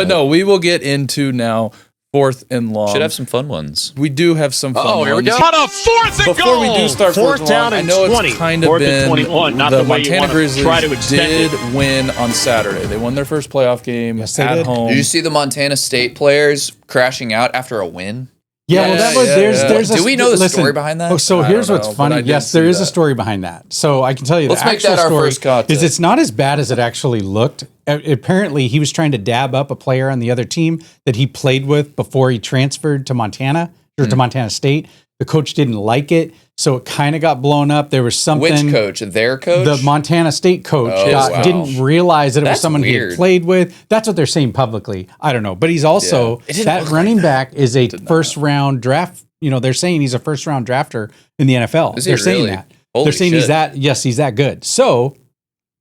But no, we will get into now 4th and long. Should have some fun ones. We do have some fun ones. Here we go. On a 4th and Before goal. we do start 4th down and and long, I know 20. it's kind of 4th and been 21, not the the way you Montana want to Grizzlies try to extend did it. win on Saturday. They won their first playoff game Yes, they at did. home. Did you see the Montana State players crashing out after a win? Yeah, well, that was there's. Do we know the story behind that? Oh, so I here's don't what's know, but I funny. did Yes, there see is a that. story behind that. So I can tell you Let's the make actual that our story first content. is it's not as bad as it actually looked. Apparently, he was trying to dab up a player on the other team that he played with before he transferred to Montana or to Montana State. The coach didn't like it, so it kind of got blown up. There was something. Which coach? Their coach? The Montana State coach wow. didn't realize that it was That's someone he weird. had played with. That's what they're saying publicly. I don't know. But he's also, It didn't that look running like back is a first round draft. You know, they're saying he's a first round drafter in the NFL. Is he They're saying really? that. Holy They're saying shit. he's that good. So,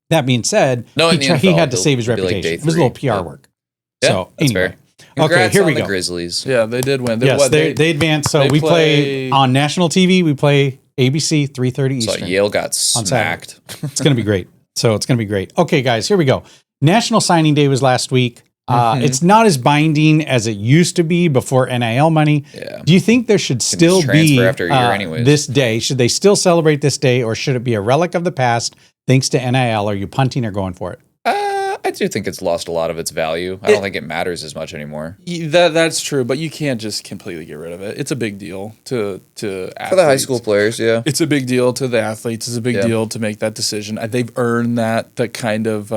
that being said, No, he, in the he NFL, had to they'll save his be like reputation. day It was a little three. PR Yeah. work. Yeah, So, that's anyway. fair. Congrats here on we the go. Grizzlies. Yeah, they did win. Yes, they advanced. So they we play on national TV. We play ABC 3:30 So Eastern. Yale got Saturday. smacked. It's going to be great. So it's going to be great. Okay, guys, here we go. National Signing Day was last week. It's not as binding as it used to be before NIL money. Yeah. Do you think there should still be transfer after a year anyways. this day? Should they still celebrate this day, or should it be a relic of the past thanks to NIL? Are you punting or going for it? I do think it's lost a lot of its value. I don't think it matters as much anymore. That's true, but you can't just completely get rid of it. It's a big deal to athletes. For the high school players, yeah. It's a big deal to the athletes. It's a big deal to make that decision. They've earned that kind of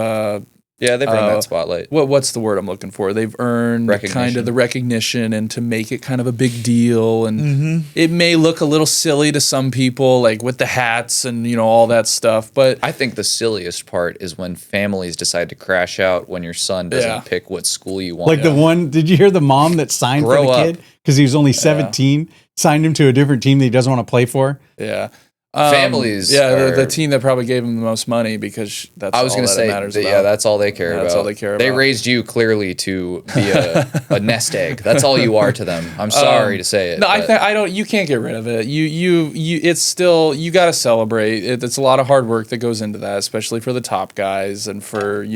Yeah, they've earned that spotlight. what's the word I'm looking for? They've earned kind of the recognition and to make it kind of a big deal. And it may look a little silly to some people, like with the hats and all that stuff. But I think the silliest part is when families decide to crash out when your son doesn't pick what school you want. Like the one, did you hear the mom that signed Grow for the up. kid because he was only 17, signed him to a different team that he doesn't want to play for? yeah. Families Yeah, are- the team that probably gave him the most money because that's I was going to say, matters yeah, about. that's all they care about. That's all they care They about. raised you clearly to be a nest egg. That's all you are to them. I'm sorry to say it. No, but I don't. You can't get rid of it. It's still, you got to celebrate. It's a lot of hard work that goes into that, especially for the top guys and for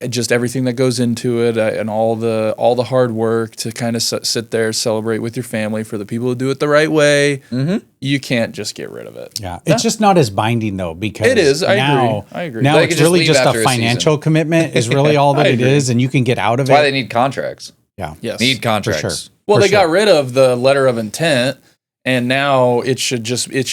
just everything that goes into it and all the hard work to kind of sit there, celebrate with your family. For the people who do it the right way, you can't just get rid of it. Yeah, it's just not as binding though because It is. I now, agree. I agree. Now They it's could just really leave just after a a financial commitment is really all that I it agree. is, and you can get out of That's why it. they need contracts. Yeah, Yes. Need contracts. for sure. Well, For they got sure. rid of the letter of intent, and now it should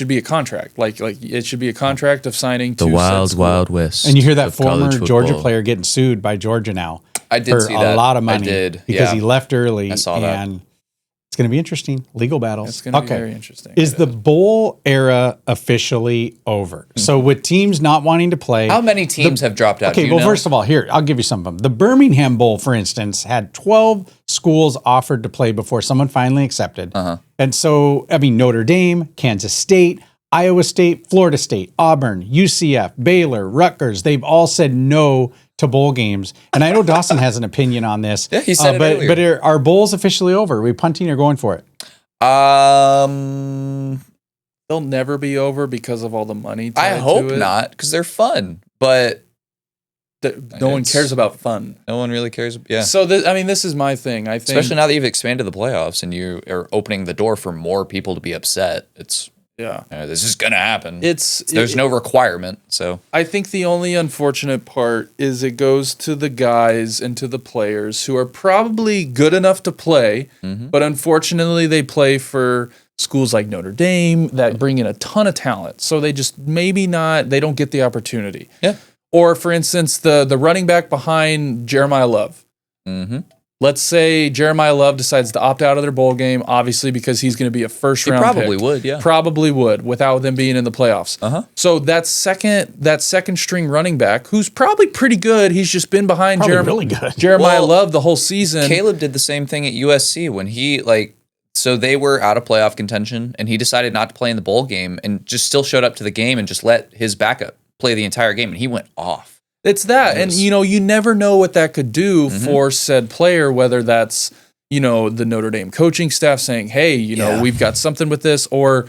be a contract. Like it should be a contract of signing to The wild, said school. wild west. And you hear that of college former Georgia football. player getting sued by Georgia now. I did for see a that. lot of I money did. because Yeah. he left early. I saw that. and it's going to be interesting. Legal battles. It's going to be very interesting. Is the bowl era officially over? So with teams not wanting to play, How many teams have dropped out? okay, Do you well, know? first of all, here, I'll give you some of them. The Birmingham Bowl, for instance, had 12 schools offered to play before someone finally accepted. And so, Notre Dame, Kansas State, Iowa State, Florida State, Auburn, UCF, Baylor, Rutgers, they've all said no to bowl games. And I know Dawson has an opinion on this. Yeah, he said it but, earlier. But are bowls officially over? Are we punting or going for it? They'll never be over because of all the money. I tied hope to it. not, because they're fun, but No one cares about fun. no one really cares. Yeah. So this is my thing. I think Especially now that you've expanded the playoffs and you are opening the door for more people to be upset. It's this is gonna happen. There's no requirement. So I think the only unfortunate part is it goes to the guys and to the players who are probably good enough to play, but unfortunately they play for schools like Notre Dame that bring in a ton of talent. So they just they don't get the opportunity. Yeah. Or for instance, the running back behind Jeremiah Love. Let's say Jeremiah Love decides to opt out of their bowl game, obviously because he's going to be a first round probably pick. would, yeah. Probably would without them being in the playoffs. So that second string running back, who's probably pretty good, he's just been behind Really good. Jeremiah Well, Love the whole season. Caleb did the same thing at USC when he so they were out of playoff contention and he decided not to play in the bowl game and just still showed up to the game and just let his backup play the entire game and he went off. It's that. And, you never know what that could do for said player, whether that's, the Notre Dame coaching staff saying, hey, we've got something with this, or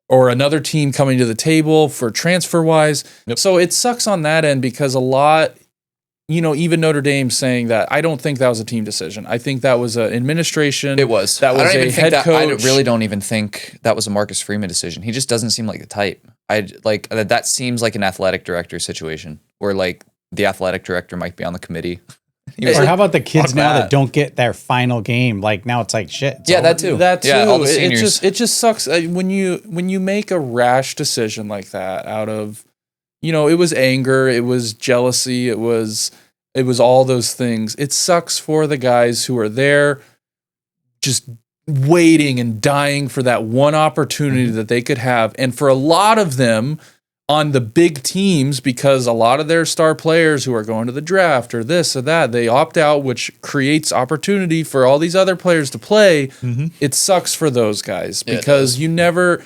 another team coming to the table for transfer wise. So it sucks on that end because a lot even Notre Dame saying that, I don't think that was a team decision. I think that was an administration. It was. That was I don't a even head think coach. I really don't even think that was a Marcus Freeman decision. He just doesn't seem like the type. That seems like an athletic director situation where like the athletic director might be on the committee. Or how about the kids now that don't get their final game? Like now it's like shit. Yeah, that too. Yeah, all the seniors. It just sucks when you make a rash decision like that out of, it was anger, it was jealousy, it was all those things. It sucks for the guys who are there just waiting and dying for that one opportunity that they could have. And for a lot of them on the big teams, because a lot of their star players who are going to the draft or this or that, they opt out, which creates opportunity for all these other players to play. It sucks for those guys because you never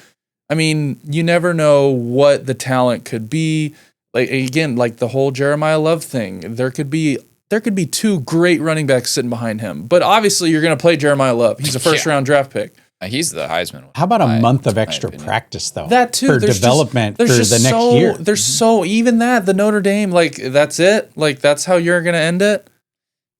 know what the talent could be. Like, again, like the whole Jeremiah Love thing, there could be 2 great running backs sitting behind him, but obviously you're going to play Jeremiah Love. He's a first round draft pick. He's the Heisman one. How about a month of extra practice, though? That too. For development for the next year. Even that, the Notre Dame, like, that's it? Like, that's how you're going to end it?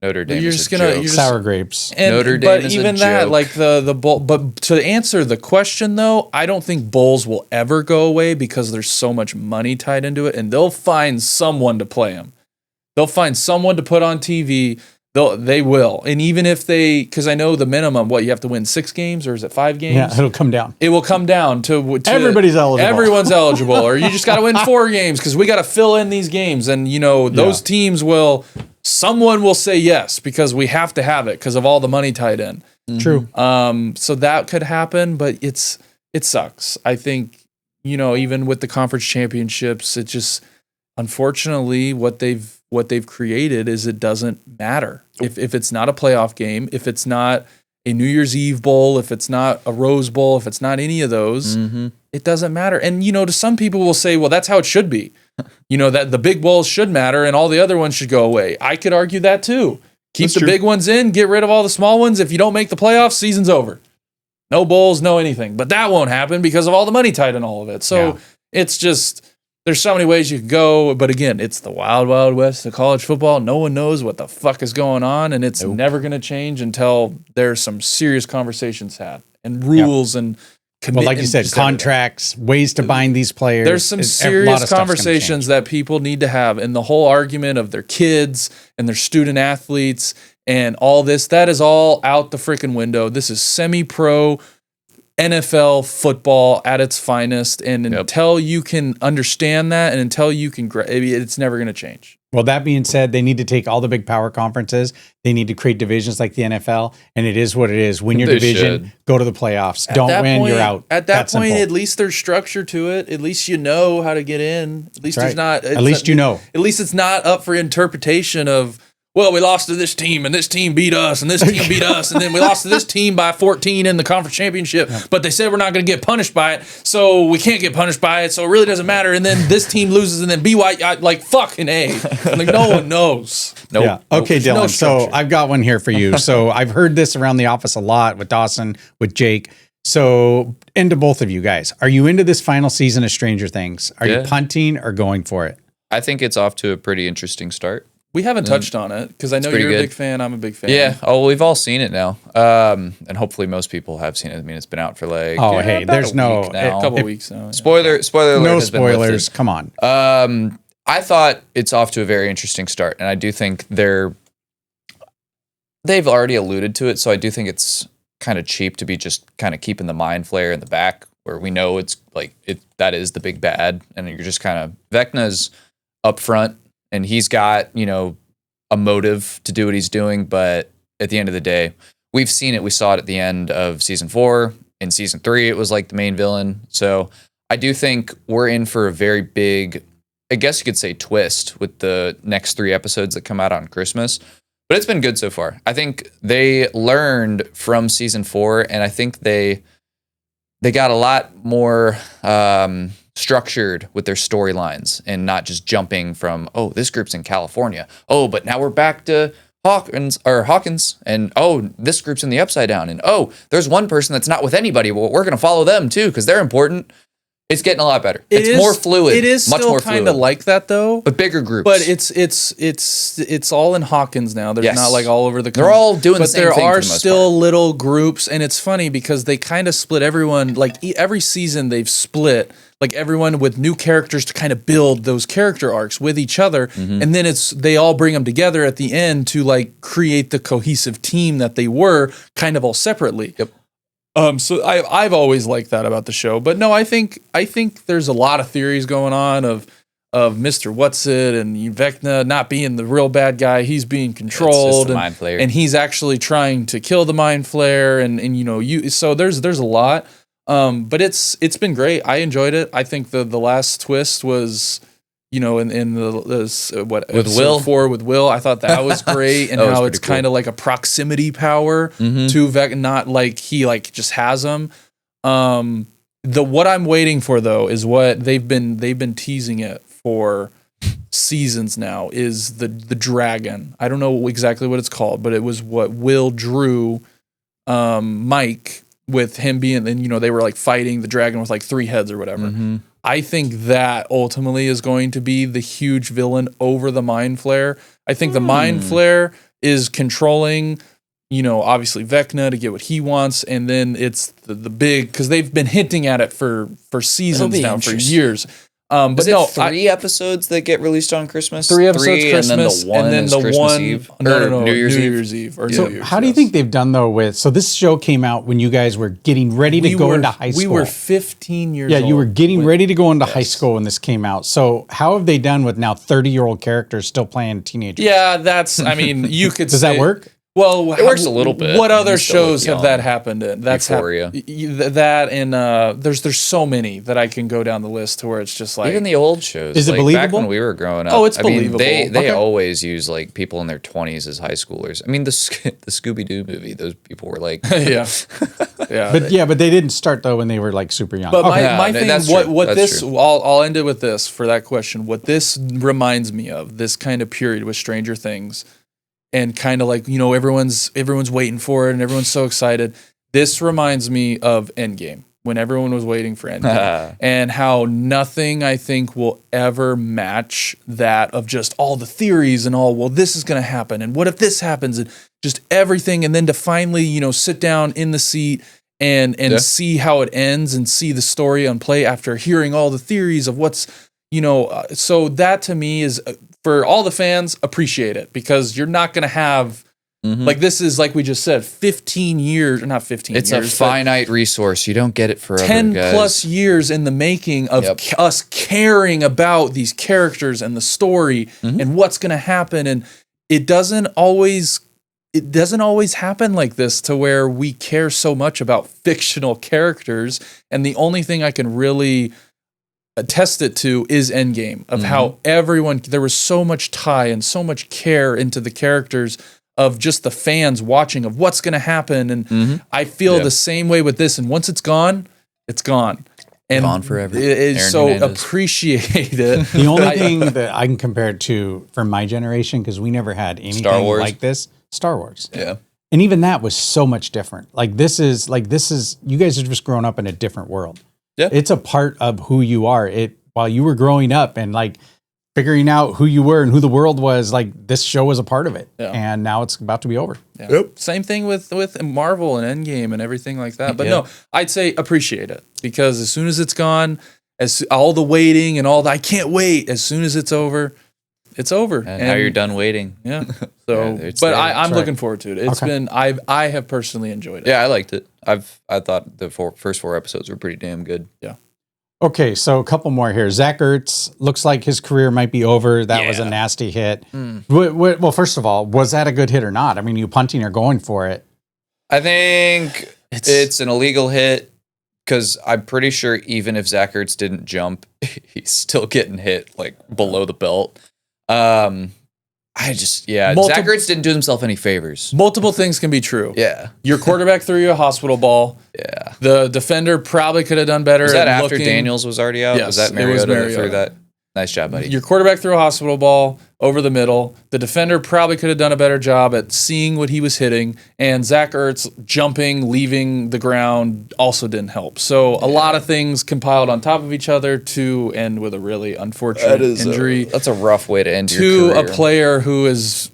Notre Dame is a joke. Sour grapes. Notre Dame is a joke. But even that, like, the bowl. But to answer the question, though, I don't think bowls will ever go away because there's so much money tied into it, and they'll find someone to play them. They'll find someone to put on TV. They will. And even if because I know the minimum, you have to win 6 games, or is it 5 games? Yeah, it'll come down. It will come down to everybody's eligible. Everyone's eligible, or you just got to win 4 games because we got to fill in these games. And, those teams someone will say yes because we have to have it because of all the money tied in. True. So that could happen, but it sucks. I think, even with the conference championships, it just, unfortunately, what they've created is it doesn't matter. If it's not a playoff game, if it's not a New Year's Eve bowl, if it's not a Rose Bowl, if it's not any of those, it doesn't matter. And, to some people will say, well, that's how it should be. That the big bowls should matter and all the other ones should go away. I could argue that too. Keep the big ones in, get rid of all the small ones. If you don't make the playoffs, season's over. No bowls, no anything. But that won't happen because of all the money tied in all of it. So it's just, there's so many ways you can go. But again, it's the wild, wild west of college football. No one knows what the fuck is going on. And it's never going to change until there's some serious conversations had and rules and well, like you said, contracts, ways to bind these players. There's some serious conversations that people need to have. And the whole argument of their kids and their student athletes and all this, that is all out the freaking window. This is semi-pro NFL football at its finest. And until you can understand that and until you can, it's never going to change. Well, that being said, they need to take all the big power conferences. They need to create divisions like the NFL, and it is what it is. Win your division, go to the playoffs. Don't win, you're out. At that point, at least there's structure to it. At least you know how to get in. At least there's not. At least you know. At least it's not up for interpretation of, well, we lost to this team, and this team beat us, and this team beat us, and then we lost to this team by 14 in the conference championship, but they said we're not going to get punished by it, so we can't get punished by it, so it really doesn't matter, and then this team loses, and then BYU, like, fucking A. Like, no one knows. Nope. Yeah. Okay, Dylan, so I've got one here for you. So I've heard this around the office a lot with Dawson, with Jake. So, into both of you guys, are you into this final season of Stranger Things? Are you punting or going for it? I think it's off to a pretty interesting start. We haven't touched on it because I know you're a big fan. I'm a big fan. Yeah. Oh, we've all seen it now. And hopefully most people have seen it. I mean, it's been out for like there's a couple weeks now. Spoiler alert. No spoilers. Come on. I thought it's off to a very interesting start, and I do think they've already alluded to it, so I do think it's kind of cheap to be just kind of keeping the mind flayer in the back where we know it's like that is the big bad, and you're just kind of Vecna's up front. And he's got, a motive to do what he's doing. But at the end of the day, we've seen it. We saw it at the end of season 4. In season 3, it was like the main villain. So I do think we're in for a very big, I guess you could say, twist with the next 3 episodes that come out on Christmas. But it's been good so far. I think they learned from season 4, and I think they got a lot more structured with their storylines and not just jumping from, oh, this group's in California. Oh, but now we're back to Hawkins, and oh, this group's in the Upside Down, and oh, there's one person that's not with anybody. Well, we're going to follow them too because they're important. It's getting a lot better. It's more fluid. It is much still more kind fluid. of like that though. But bigger groups. But it's all in Hawkins now. There's not like all over the country. They're all doing the same thing. But there for are the most still part. little groups, and it's funny because they kind of split everyone. Like every season, they've split like everyone with new characters to kind of build those character arcs with each other, and then they all bring them together at the end to like create the cohesive team that they were kind of all separately. Yep. So I've always liked that about the show, but no, I think there's a lot of theories going on of Mr. Whatsit and Vecna not being the real bad guy. He's being controlled, the mind flayer. and he's actually trying to kill the mind flayer, and so there's a lot, but it's been great. I enjoyed it. I think the last twist was, in what with episode Will 4 with Will, I thought that was great, and That was how pretty it's kind of like a proximity power to Vec, not like he like just has them. What I'm waiting for though is what they've been teasing it for seasons now is the dragon. I don't know exactly what it's called, but it was what Will drew Mike with him being, and they were like fighting the dragon with like 3 heads or whatever. I think that ultimately is going to be the huge villain over the Mind Flayer. I think the Mind Flayer is controlling, obviously Vecna to get what he wants, and then it's the big, because they've been hinting at it for seasons now, for years. But Is it no, 3 episodes that get released on Christmas? 3 episodes Christmas, and then the one is Christmas Eve? No, New Year's Eve. Or So New Year's, how do you think they've done though with, so this show came out when you guys were getting ready to go into high school. We were 15 years old. Yeah, you were getting ready to go into high school when this came out. So how have they done with now 30-year-old characters still playing teenagers? Yeah, you could Does that work? Well, it works a little bit. What other You still look shows have young. that happened in? That's Euphoria. That and there's so many that I can go down the list to where it's just like Even the old shows. Is it like, Back believable? when we were growing up. Oh, it's I mean, believable. They Okay. always use like people in their 20s as high schoolers. I mean, the Scooby Doo movie. Those people were like, yeah. But they didn't start though when they were like super young. But Yeah, my no, thing, that's what true. That's this, true. I'll end it with this for that question. What this reminds me of, this kind of period with Stranger Things, and kind of like everyone's waiting for it and everyone's so excited. This reminds me of Endgame, when everyone was waiting for Endgame, and how nothing I think will ever match that of just all the theories and all. Well, this is going to happen, and what if this happens, and just everything, and then to finally sit down in the seat and see how it ends and see the story unplay after hearing all the theories of what's so that to me is, for all the fans, appreciate it, because you're not going to have like, this is like we just said, 15 years, or not 15 it's years. a finite resource. You don't get it forever. 10 guys. plus years in the making of us caring about these characters and the story and what's going to happen. And it doesn't always happen like this, to where we care so much about fictional characters. And the only thing I can really attest it to is Endgame, of how there was so much tie and so much care into the characters of just the fans watching of what's going to happen. And I feel the same way with this. And once it's gone, it's gone. And Gone forever. So Hernandez. appreciate it. The only thing that I can compare it to from my generation, because we never had anything Star Wars. like this, Star Wars. Yeah. And even that was so much different. This is you guys have just grown up in a different world. Yeah. It's a part of who you are. While you were growing up and figuring out who you were and who the world was, this show was a part of it. Yeah. And now it's about to be over. Yeah. Same thing with Marvel and Endgame and everything like that. But no, I'd say appreciate it, because as soon as it's gone, all the waiting and all the I can't wait, as soon as it's over, it's over. And now you're done waiting. Yeah. So, it's but there. I'm That's looking right. forward to it. It's been I have personally enjoyed it. Yeah, I liked it. I thought the first 4 episodes were pretty damn good. Yeah. Okay, so a couple more here. Zach Ertz looks like his career might be over. That was a Yeah. nasty hit. Well, first of all, was that a good hit or not? I mean, you punting or going for it? I think it's an illegal hit, because I'm pretty sure even if Zach Ertz didn't jump, he's still getting hit below the belt. Zach Ertz didn't do himself any favors. Multiple things can be true. Yeah. Your quarterback threw you a hospital ball. Yeah. The defender probably could have done better. Was that at after looking. Daniels was already out? Yes, was that it was Mariota that threw Mariota. that? Nice job, buddy. Your quarterback threw a hospital ball over the middle. The defender probably could have done a better job at seeing what he was hitting. And Zach Ertz jumping, leaving the ground also didn't help. So a lot of things compiled on top of each other to end with a really unfortunate injury. That's a rough way to end your to career. a player who is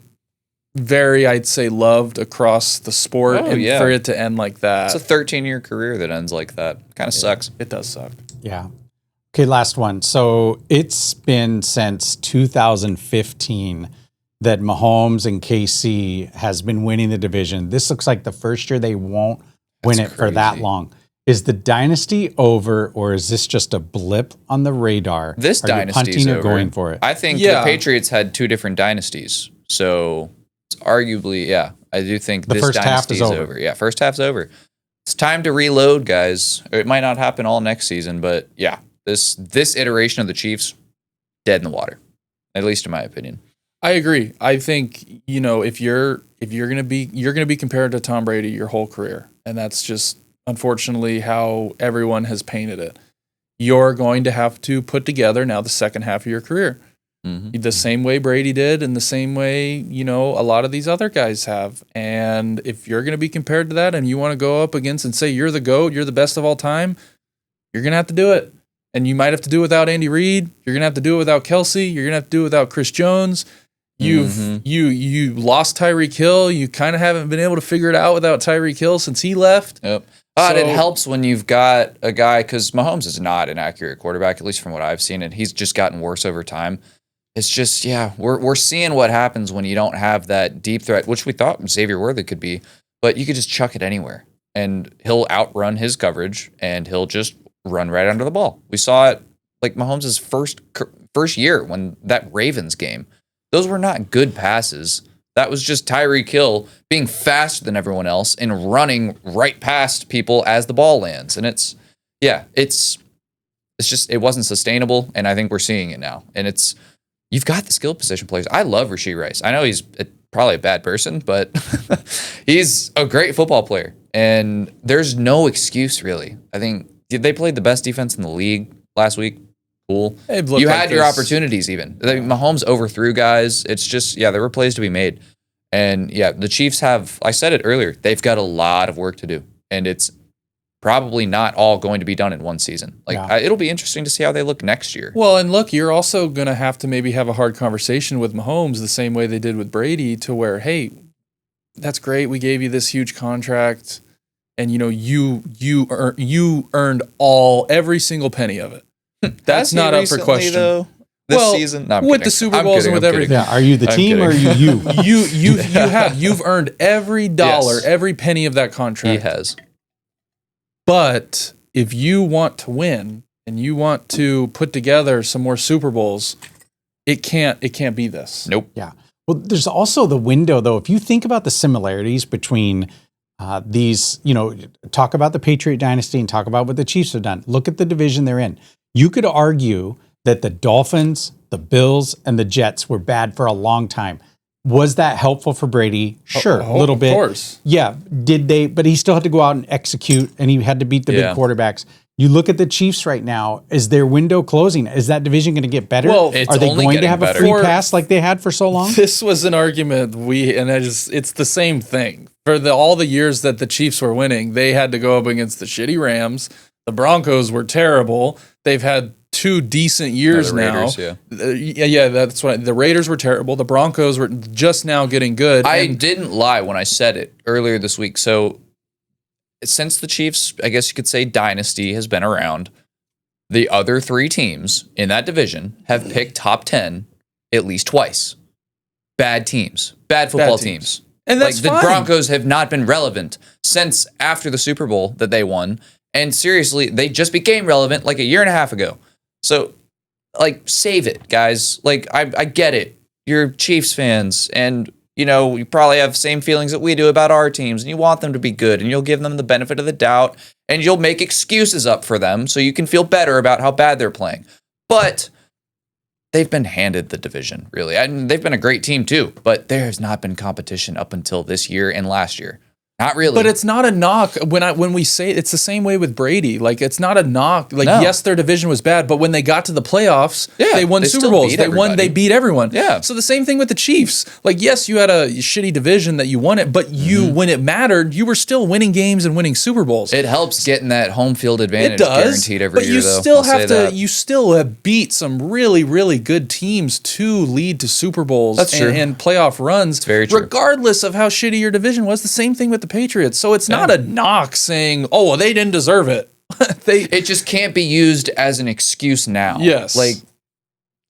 very, I'd say, loved across the sport. Oh, and yeah. for it to end like that. It's a 13-year career that ends like that. Kind of sucks. It does suck. Yeah. Okay, last one. So it's been since 2015 that Mahomes and KC has been winning the division. This looks like the first year they won't win it for that long. Is the dynasty over, or is this just a blip on the radar? This dynasty is over. Going for it? I think the Patriots had 2 different dynasties. So it's arguably, I do think the this first half dynasty is over. Yeah, first half's over. It's time to reload, guys. It might not happen all next season, but yeah. This iteration of the Chiefs, dead in the water, at least in my opinion. I agree. I think if you're gonna be compared to Tom Brady your whole career, and that's just unfortunately how everyone has painted it. You're going to have to put together now the second half of your career, the same way Brady did, and the same way a lot of these other guys have. And if you're gonna be compared to that, and you want to go up against and say you're the GOAT, you're the best of all time, you're gonna have to do it. And you might have to do it without Andy Reid. You're gonna have to do it without Kelsey. You're gonna have to do it without Chris Jones. You lost Tyreek Hill. You kind of haven't been able to figure it out without Tyreek Hill since he left. Yep. But it helps when you've got a guy, because Mahomes is not an accurate quarterback, at least from what I've seen, and he's just gotten worse over time. It's just, we're seeing what happens when you don't have that deep threat, which we thought Xavier Worthy could be, but you could just chuck it anywhere, and he'll outrun his coverage, and he'll just run right under the ball. We saw it like Mahomes' first year when that Ravens game. Those were not good passes. That was just Tyreek Hill being faster than everyone else and running right past people as the ball lands. And it's just, it wasn't sustainable. And I think we're seeing it now. And you've got the skill position players. I love Rashee Rice. I know he's probably a bad person, but he's a great football player. And there's no excuse, really. I think they played the best defense in the league last week. Cool. You had your opportunities even. Mahomes overthrew guys. It's just, there were plays to be made. And the Chiefs have, I said it earlier, they've got a lot of work to do. And it's probably not all going to be done in one season. It'll be interesting to see how they look next year. Well, and look, you're also going to have to maybe have a hard conversation with Mahomes the same way they did with Brady, to where, hey, that's great. We gave you this huge contract. And you earned every single penny of it. That's not up for question. Though, this season, no, with the Super Bowls and with everything. Yeah, are you the team or are you? You've earned every dollar, every penny of that contract. He has. But if you want to win and you want to put together some more Super Bowls, it can't be this. Nope. Yeah. Well, there's also the window though. If you think about the similarities between these, talk about the Patriot dynasty and talk about what the Chiefs have done. Look at the division they're in. You could argue that the Dolphins, the Bills, and the Jets were bad for a long time. Was that helpful for Brady? Sure, a little bit. Of course. Yeah. Did they? But he still had to go out and execute, and he had to beat the big quarterbacks. You look at the Chiefs right now. Is their window closing? Is that division going to get better? Well, are they going to have a free pass like they had for so long? This was an argument it's the same thing. For all the years that the Chiefs were winning, they had to go up against the shitty Rams. The Broncos were terrible. They've had 2 decent years now. Raiders, that's right. The Raiders were terrible. The Broncos were just now getting good. I didn't lie when I said it earlier this week. So since the Chiefs, I guess you could say dynasty has been around, the other 3 teams in that division have picked top 10 at least twice. Bad teams. Bad football teams. And that's fine. The Broncos have not been relevant since after the Super Bowl that they won. And seriously, they just became relevant like a year and a half ago. So, save it, guys. I get it. You're Chiefs fans, and, you probably have the same feelings that we do about our teams, and you want them to be good, and you'll give them the benefit of the doubt, and you'll make excuses up for them so you can feel better about how bad they're playing. But they've been handed the division, really. And they've been a great team, too, but there has not been competition up until this year and last year. Not really. But it's not a knock when we say it's the same way with Brady. Like it's not a knock. Like yes, their division was bad, but when they got to the playoffs, they won Super Bowls. They beat everyone. Yeah. So the same thing with the Chiefs. Like yes, you had a shitty division that you won it, but you when it mattered, you were still winning games and winning Super Bowls. It helps getting that home field advantage guaranteed every year. But you still have to. You still have beat some really really good teams to lead to Super Bowls and playoff runs. It's very true. Regardless of how shitty your division was. The same thing with the Patriots. So it's not a knock saying, oh, well, they didn't deserve it. It just can't be used as an excuse now. Yes. Like,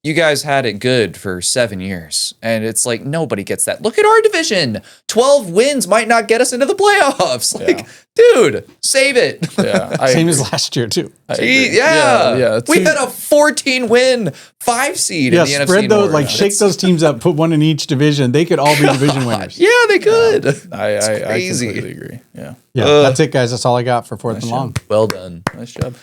you guys had it good for 7 years, and it's like nobody gets that. Look at our division. 12 wins might not get us into the playoffs. Like, dude, save it. Yeah, same as last year too. Yeah. We had a 14-win 5 seed in the NFC spread those, North. shake those teams up, put one in each division. They could all be division winners. Yeah, they could. I crazy. completely agree. Yeah. That's it, guys. That's all I got for fourth and long. Well done. Nice job.